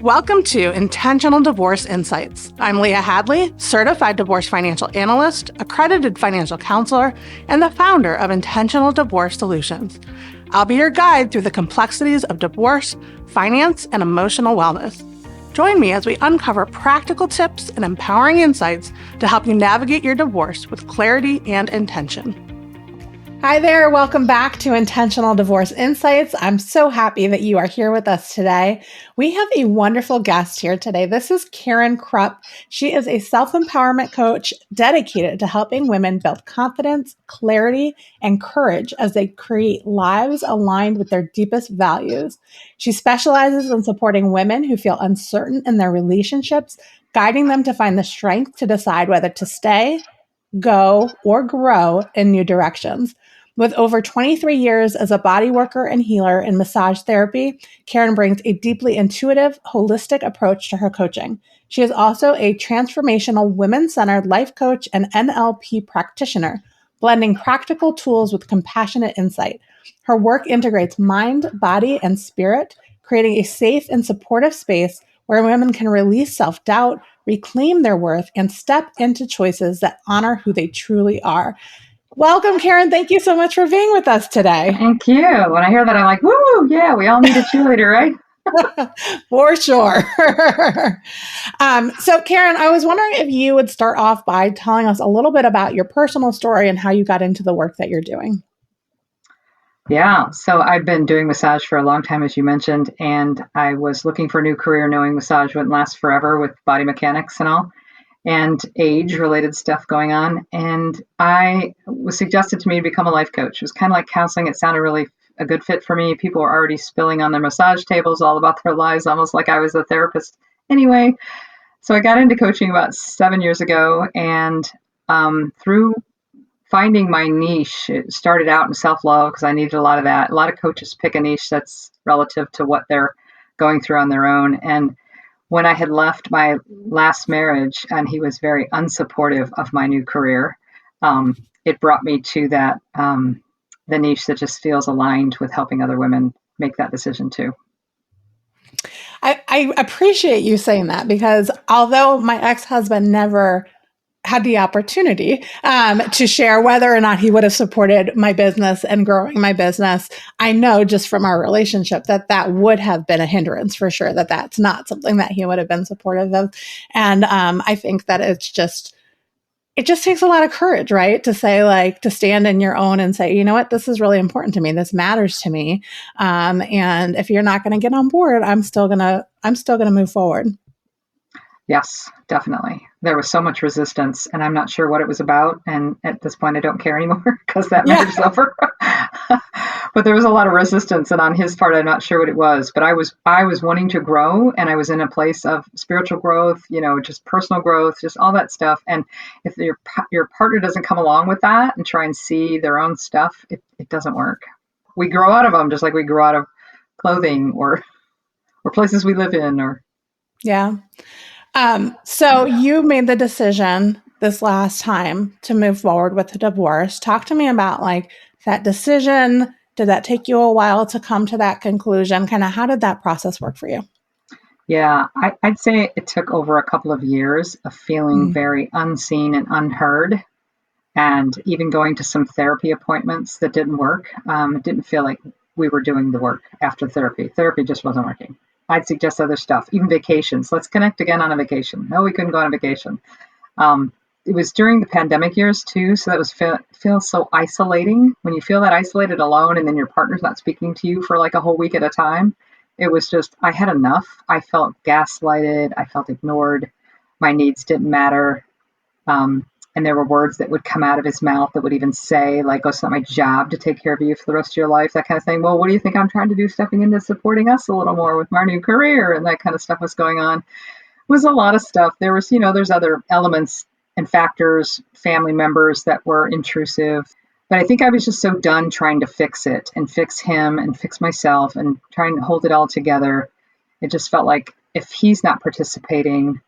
Welcome to Intentional Divorce Insights. I'm Leah Hadley, certified divorce financial analyst, accredited financial counselor, and the founder of Intentional Divorce Solutions. I'll be your guide through the complexities of divorce, finance, and emotional wellness. Join me as we uncover practical tips and empowering insights to help you navigate your divorce with clarity and intention. Hi there. Welcome back to Intentional Divorce Insights. I'm so happy that you are here with us today. We have a wonderful guest here today. This is Karen Krupp. She is a self-empowerment coach dedicated to helping women build confidence, clarity, and courage as they create lives aligned with their deepest values. She specializes in supporting women who feel uncertain in their relationships, guiding them to find the strength to decide whether to stay, go, or grow in new directions. With over 23 years as a body worker and healer in massage therapy, Karen brings a deeply intuitive, holistic approach to her coaching. She is also a transformational women-centered life coach and NLP practitioner, blending practical tools with compassionate insight. Her work integrates mind, body, and spirit, creating a safe and supportive space where women can release self-doubt, reclaim their worth, and step into choices that honor who they truly are. Welcome, Karen. Thank you so much for being with us today. Thank you. When I hear that, I'm like, woo, yeah, we all need a cheerleader, right? For sure. So, Karen, I was wondering if you would start off by telling us a little bit about your personal story and how you got into the work that you're doing. Yeah, so I've been doing massage for a long time, as you mentioned, and I was looking for a new career knowing massage wouldn't last forever with body mechanics and all, and age-related stuff going on. And I was suggested to me to become a life coach. It was kind of like counseling. It sounded really a good fit for me. People were already spilling on their massage tables all about their lives, almost like I was a therapist anyway. So I got into coaching about 7 years ago, and through finding my niche, it started out in self-love because I needed a lot of that. A lot of coaches pick a niche that's relative to what they're going through on their own. And when I had left my last marriage and he was very unsupportive of my new career, it brought me to that, the niche that just feels aligned with helping other women make that decision too. I appreciate you saying that because although my ex-husband never had the opportunity to share whether or not he would have supported my business and growing my business, I know just from our relationship that would have been a hindrance for sure, that's not something that he would have been supportive of. And I think that it just takes a lot of courage, right? To say, like, to stand in your own and say, you know what, this is really important to me. This matters to me. And if you're not going to get on board, I'm still going to move forward. Yes, definitely. There was so much resistance, and I'm not sure what it was about. And at this point, I don't care anymore because that marriage is over. But there was a lot of resistance, and on his part, I'm not sure what it was. But I was wanting to grow, and I was in a place of spiritual growth, just personal growth, just all that stuff. And if your partner doesn't come along with that and try and see their own stuff, it doesn't work. We grow out of them just like we grow out of clothing or places we live in. Yeah. So you made the decision this last time to move forward with the divorce. Talk to me about like that decision. Did that take you a while to come to that conclusion? Kind of how did that process work for you? Yeah, I'd say it took over a couple of years of feeling very unseen and unheard, and even going to some therapy appointments that didn't work. It didn't feel like we were doing the work after therapy. Therapy just wasn't working. I'd suggest other stuff, even vacations. Let's connect again on a vacation. No, we couldn't go on a vacation. It was during the pandemic years too, so that was feel so isolating. When you feel that isolated alone and then your partner's not speaking to you for like a whole week at a time, it was just, I had enough. I felt gaslighted. I felt ignored. My needs didn't matter. And there were words that would come out of his mouth that would even say, like, oh, it's not my job to take care of you for the rest of your life, that kind of thing. Well, what do you think I'm trying to do stepping into supporting us a little more with my new career? And that kind of stuff was going on. It was a lot of stuff. There was, there's other elements and factors, family members that were intrusive. But I think I was just so done trying to fix it and fix him and fix myself and trying to hold it all together. It just felt like if he's not participating,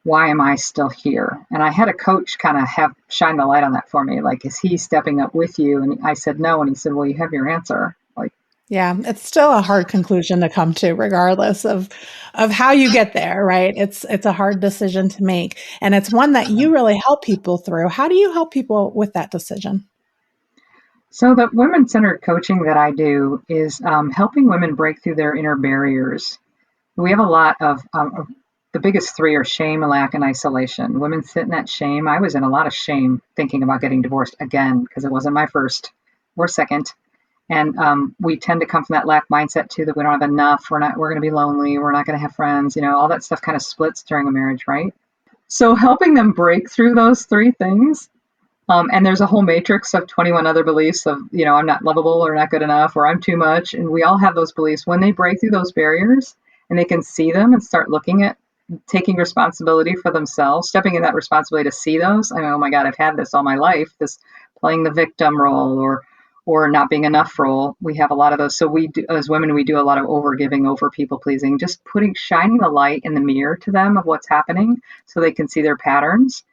why am I still here? And I had a coach kind of shine the light on that for me. Like, is he stepping up with you? And I said, no. And he said, well, you have your answer. Like, Yeah, it's still a hard conclusion to come to, regardless of how you get there, right? It's a hard decision to make, and it's one that you really help people through. How do you help people with that decision? So the women-centered coaching that I do is helping women break through their inner barriers. We have a lot of the biggest three are shame, lack, and isolation. Women sit in that shame. I was in a lot of shame thinking about getting divorced again because it wasn't my first or second. And we tend to come from that lack mindset too, that we don't have enough. We're going to be lonely. We're not going to have friends. All that stuff kind of splits during a marriage, right? So helping them break through those three things. And there's a whole matrix of 21 other beliefs of, I'm not lovable or not good enough or I'm too much. And we all have those beliefs. When they break through those barriers and they can see them and start looking at taking responsibility for themselves, stepping in that responsibility to see those. I mean, oh my God, I've had this all my life, this playing the victim role or not being enough role. We have a lot of those. So we do, as women, we do a lot of over giving, over people pleasing, just shining the light in the mirror to them of what's happening so they can see their patterns.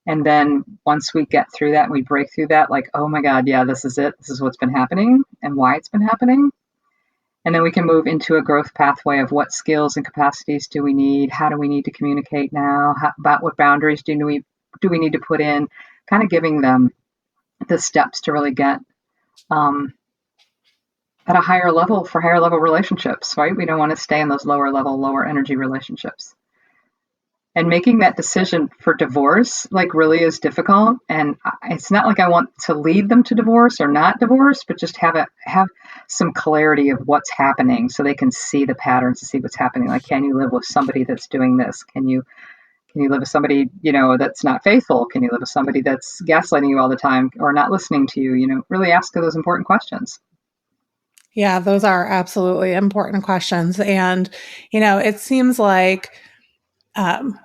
And then once we get through that and we break through that, like, oh my God, yeah, this is it. This is what's been happening and why it's been happening. And then we can move into a growth pathway of what skills and capacities do we need? How do we need to communicate now? About what boundaries do we need to put in? Kind of giving them the steps to really get at a higher level for higher level relationships, right? We don't want to stay in those lower level, lower energy relationships. And making that decision for divorce, like, really is difficult. And it's not like I want to lead them to divorce or not divorce, but just have some clarity of what's happening so they can see the patterns to see what's happening. Like, can you live with somebody that's doing this? Can you live with somebody, that's not faithful? Can you live with somebody that's gaslighting you all the time or not listening to you? Really ask those important questions. Yeah, those are absolutely important questions. And, it seems like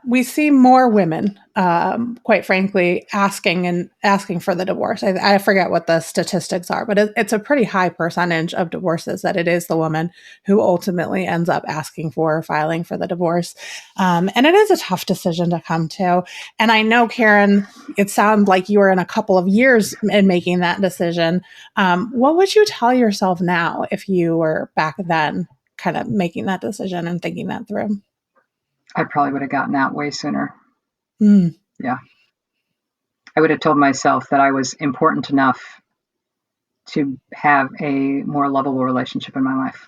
we see more women, quite frankly, asking for the divorce. I forget what the statistics are, but it's a pretty high percentage of divorces that it is the woman who ultimately ends up asking for or filing for the divorce. And it is a tough decision to come to. And I know, Karen, it sounds like you were in a couple of years in making that decision. What would you tell yourself now if you were back then kind of making that decision and thinking that through? I probably would have gotten out way sooner. Mm. Yeah. I would have told myself that I was important enough to have a more lovable relationship in my life.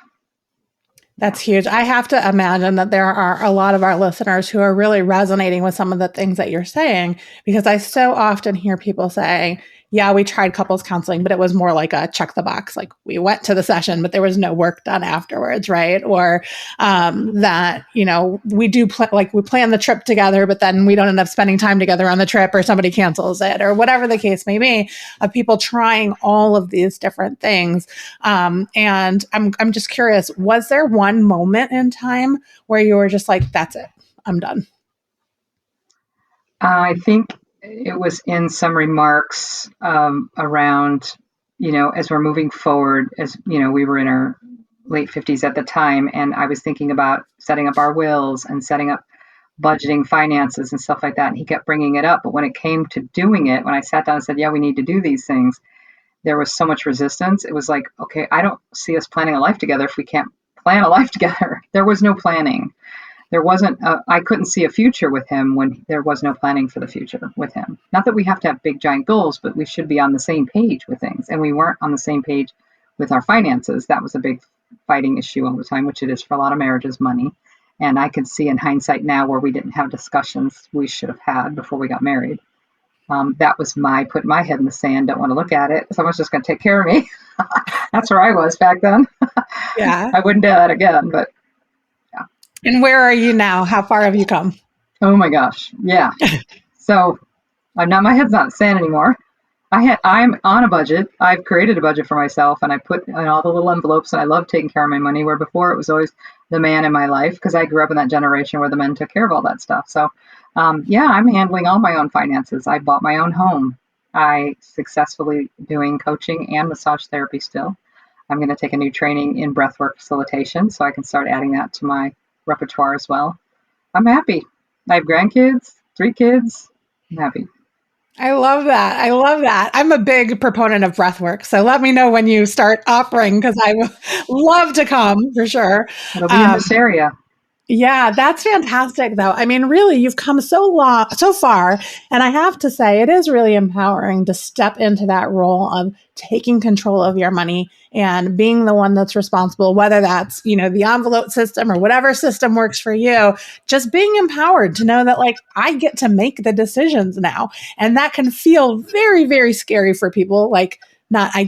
That's huge. I have to imagine that there are a lot of our listeners who are really resonating with some of the things that you're saying, because I so often hear people say, yeah, we tried couples counseling, but it was more like a check the box. Like, we went to the session, but there was no work done afterwards, right? Or that, we do we plan the trip together, but then we don't end up spending time together on the trip, or somebody cancels it, or whatever the case may be, of people trying all of these different things. And I'm just curious, was there one moment in time where you were just like, that's it, I'm done? I think it was in some remarks around, as we're moving forward, as we were in our late 50s at the time, and I was thinking about setting up our wills and setting up budgeting, finances, and stuff like that. And he kept bringing it up. But when it came to doing it, when I sat down and said, yeah, we need to do these things, there was so much resistance. It was like, okay, I don't see us planning a life together if we can't plan a life together. There was no planning. There wasn't, I couldn't see a future with him when there was no planning for the future with him. Not that we have to have big, giant goals, but we should be on the same page with things. And we weren't on the same page with our finances. That was a big fighting issue all the time, which it is for a lot of marriages, money. And I can see in hindsight now where we didn't have discussions we should have had before we got married. That was my putting my head in the sand, don't want to look at it. Someone's just going to take care of me. That's where I was back then. Yeah. I wouldn't do that again, but yeah. And where are you now? How far have you come? Oh my gosh. Yeah. So my head's not in the sand anymore. I'm on a budget. I've created a budget for myself, and I put in all the little envelopes, and I love taking care of my money, where before it was always the man in my life, because I grew up in that generation where the men took care of all that stuff. So yeah, I'm handling all my own finances. I bought my own home. I successfully doing coaching and massage therapy still. I'm going to take a new training in breathwork facilitation so I can start adding that to my repertoire as well. I'm happy. I have grandkids, 3 kids. I'm happy. I love that. I love that. I'm a big proponent of breath work. So let me know when you start offering because I would love to come for sure. It'll be in Um, this area. Yeah, that's fantastic though. I mean, really, you've come so far. And I have to say, it is really empowering to step into that role of taking control of your money and being the one that's responsible, whether that's, the envelope system or whatever system works for you, just being empowered to know that like I get to make the decisions now. And that can feel very, very scary for people. Like, not I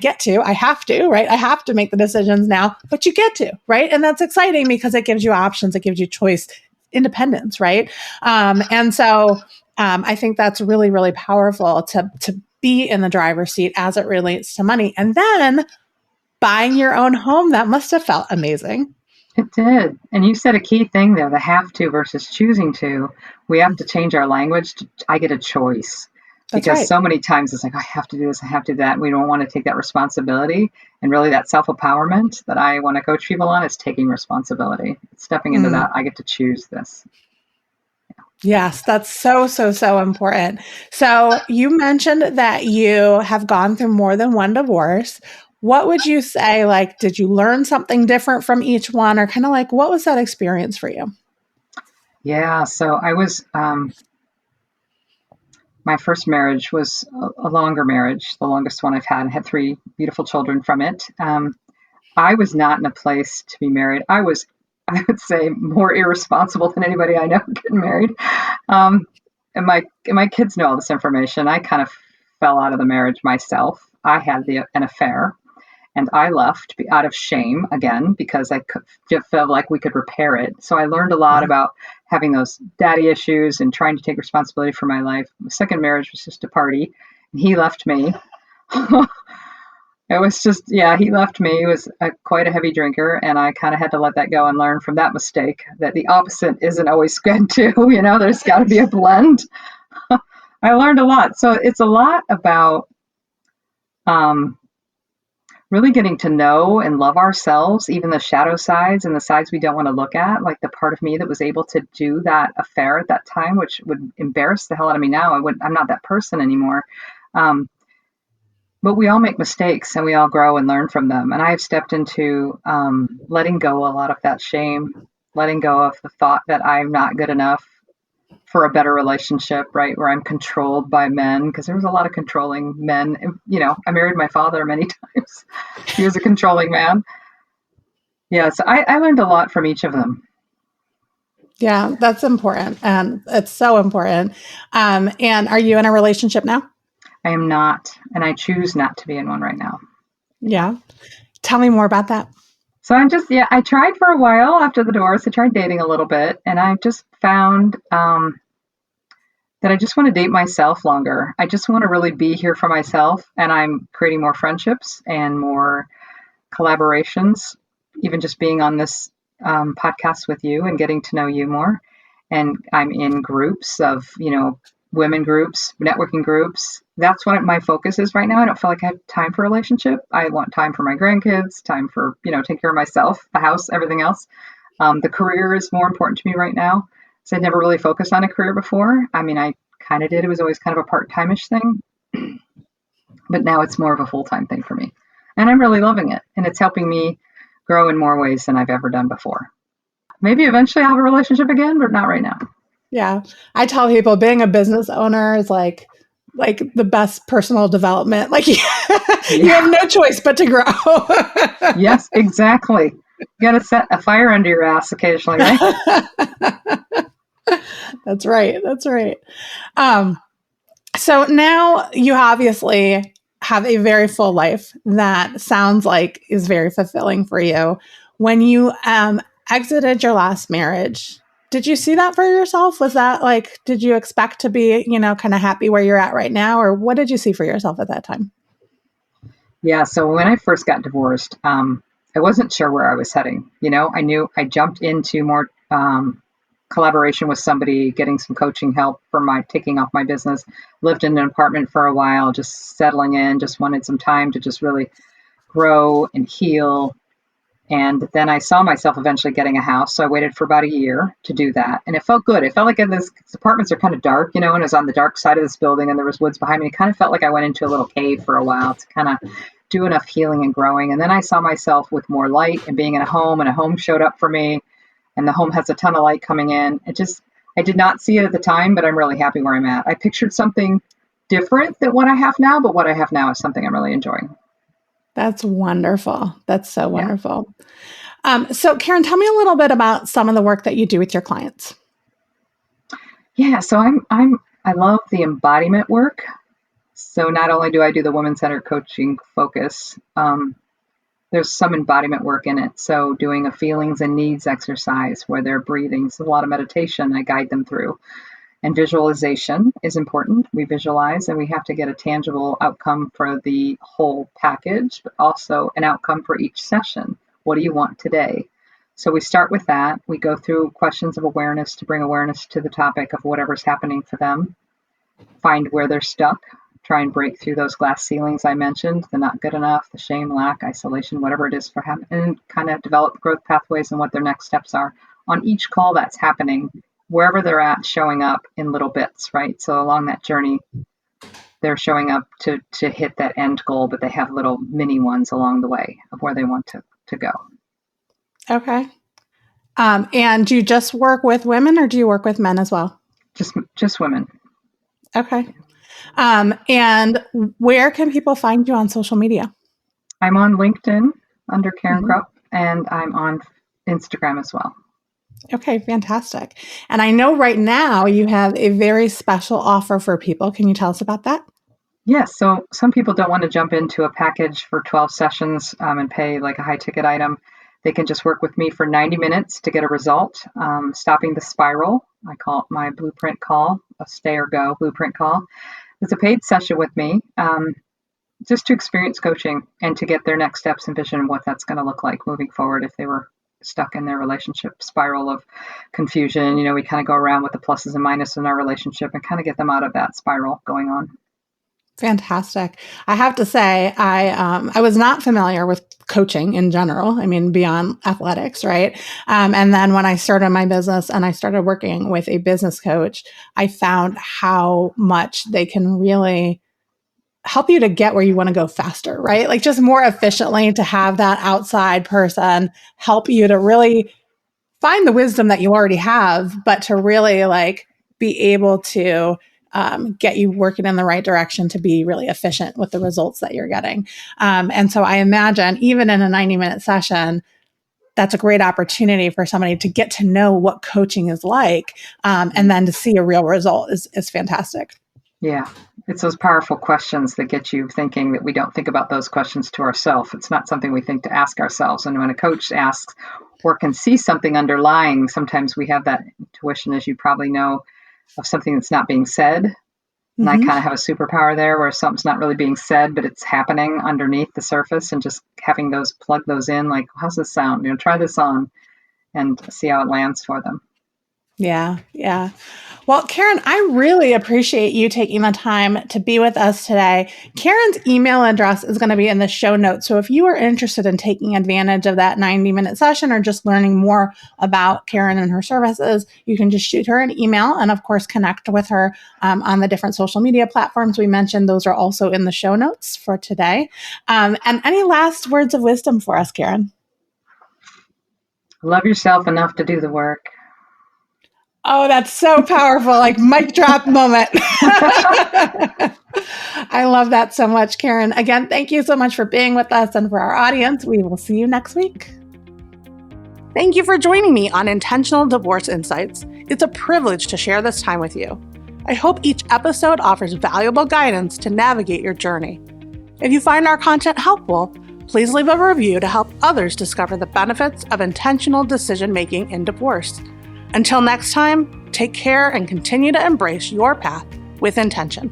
have to, right? I have to make the decisions now, but you get to, right? And that's exciting because it gives you options, it gives you choice, independence, right? And so I think that's really, really powerful to be in the driver's seat as it relates to money. And then buying your own home, that must have felt amazing. It did. And you said a key thing there, the have to versus choosing to. We have to change our language. I get a choice. That's Because right. so many times it's like, I have to do this, I have to do that. And we don't want to take that responsibility. And really that self-empowerment that I want to coach people on is taking responsibility. Stepping into that, I get to choose this. Yes, that's so, so, so important. So you mentioned that you have gone through more than one divorce. What would you say, like, did you learn something different from each one, or kind of like, what was that experience for you? Yeah, so I was, my first marriage was a longer marriage, the longest one I've had. I had three beautiful children from it. I was not in a place to be married. I would say, more irresponsible than anybody I know getting married. Um, and my kids know all this information. I kind of fell out of the marriage myself. I had an affair, and I left out of shame again because I felt like we could repair it. So I learned a lot about having those daddy issues and trying to take responsibility for my life. My second marriage was just a party, and he left me. It was just, yeah, he left me. He was quite a heavy drinker, and I kind of had to let that go and learn from that mistake that the opposite isn't always good too. There's got to be a blend. I learned a lot. So it's a lot about um, really getting to know and love ourselves, even the shadow sides and the sides we don't want to look at, like the part of me that was able to do that affair at that time, which would embarrass the hell out of me now. I'm not that person anymore. But we all make mistakes and we all grow and learn from them. And I have stepped into letting go a lot of that shame, letting go of the thought that I'm not good enough for a better relationship, right? Where I'm controlled by men, because there was a lot of controlling men. I married my father many times. He was a controlling man. Yeah, so I learned a lot from each of them. Yeah, that's important. And it's so important. And are you in a relationship now? I am not, and I choose not to be in one right now. Yeah. Tell me more about that. So I tried for a while after the divorce. I tried dating a little bit, and I just found that I just want to date myself longer. I just want to really be here for myself, and I'm creating more friendships and more collaborations, even just being on this podcast with you and getting to know you more. And I'm in groups of, women groups, networking groups. That's what my focus is right now. I don't feel like I have time for a relationship. I want time for my grandkids, time for, take care of myself, the house, everything else. The career is more important to me right now. So I'd never really focused on a career before. I mean, I kind of did. It was always kind of a part-time-ish thing. But now it's more of a full-time thing for me. And I'm really loving it. And it's helping me grow in more ways than I've ever done before. Maybe eventually I'll have a relationship again, but not right now. Yeah. I tell people being a business owner is like the best personal development. Like you have no choice but to grow. Yes, exactly. You got to set a fire under your ass occasionally, right? That's right. That's right. So now you obviously have a very full life that sounds like is very fulfilling for you. When you exited your last marriage, did you see that for yourself? Was that like, did you expect to be, kind of happy where you're at right now? Or what did you see for yourself at that time? Yeah. So when I first got divorced, I wasn't sure where I was heading. I knew I jumped into more collaboration with somebody, getting some coaching help for taking off my business, lived in an apartment for a while, just settling in, just wanted some time to just really grow and heal And then I saw myself eventually getting a house. So I waited for about a year to do that. And it felt good. It felt like these apartments are kind of dark, and it was on the dark side of this building and there was woods behind me. It kind of felt like I went into a little cave for a while to kind of do enough healing and growing. And then I saw myself with more light and being in a home, and a home showed up for me, and the home has a ton of light coming in. I did not see it at the time, but I'm really happy where I'm at. I pictured something different than what I have now, but what I have now is something I'm really enjoying. That's wonderful. That's so wonderful. So Karen, tell me a little bit about some of the work that you do with your clients. Yeah, so I love the embodiment work. So not only do I do the women-centered coaching focus, there's some embodiment work in it. So doing a feelings and needs exercise where they're breathing. So a lot of meditation I guide them through. And visualization is important. We visualize, and we have to get a tangible outcome for the whole package, but also an outcome for each session. What do you want today? So we start with that. We go through questions of awareness to bring awareness to the topic of whatever's happening for them, find where they're stuck, try and break through those glass ceilings I mentioned, the not good enough, the shame, lack, isolation, whatever it is for them, and kind of develop growth pathways and what their next steps are. On each call that's happening, wherever they're at, showing up in little bits, right? So along that journey, they're showing up to hit that end goal, but they have little mini ones along the way of where they want to go. Okay. And do you just work with women, or do you work with men as well? Just women. Okay. And where can people find you on social media? I'm on LinkedIn under Karen Krupp, and I'm on Instagram as well. Okay, fantastic. And I know right now you have a very special offer for people. Can you tell us about that? Yes. So some people don't want to jump into a package for 12 sessions and pay like a high ticket item. They can just work with me for 90 minutes to get a result, stopping the spiral. I call it my blueprint call, a stay or go blueprint call. It's a paid session with me just to experience coaching and to get their next steps and vision of what that's going to look like moving forward if they were stuck in their relationship spiral of confusion. We kind of go around with the pluses and minuses in our relationship and kind of get them out of that spiral going on. Fantastic. I have to say, I was not familiar with coaching in general. I mean, beyond athletics, right? And then when I started my business and I started working with a business coach, I found how much they can really help you to get where you want to go faster, right? Like just more efficiently, to have that outside person help you to really find the wisdom that you already have, but to really be able to get you working in the right direction to be really efficient with the results that you're getting. And so I imagine even in a 90-minute session, that's a great opportunity for somebody to get to know what coaching is like, and then to see a real result is fantastic. Yeah, it's those powerful questions that get you thinking that we don't think about those questions to ourselves. It's not something we think to ask ourselves. And when a coach asks or can see something underlying, sometimes we have that intuition, as you probably know, of something that's not being said. And I kind of have a superpower there where something's not really being said, but it's happening underneath the surface, and just having plug those in, like, how's this sound? Try this on and see how it lands for them. Yeah. Yeah. Well, Karen, I really appreciate you taking the time to be with us today. Karen's email address is going to be in the show notes. So if you are interested in taking advantage of that 90-minute session or just learning more about Karen and her services, you can just shoot her an email and, of course, connect with her on the different social media platforms we mentioned. Those are also in the show notes for today. And any last words of wisdom for us, Karen? Love yourself enough to do the work. Oh, that's so powerful. Like mic drop moment. I love that so much, Karen. Again, thank you so much for being with us, and for our audience, we will see you next week. Thank you for joining me on Intentional Divorce Insights. It's a privilege to share this time with you. I hope each episode offers valuable guidance to navigate your journey. If you find our content helpful, please leave a review to help others discover the benefits of intentional decision-making in divorce. Until next time, take care and continue to embrace your path with intention.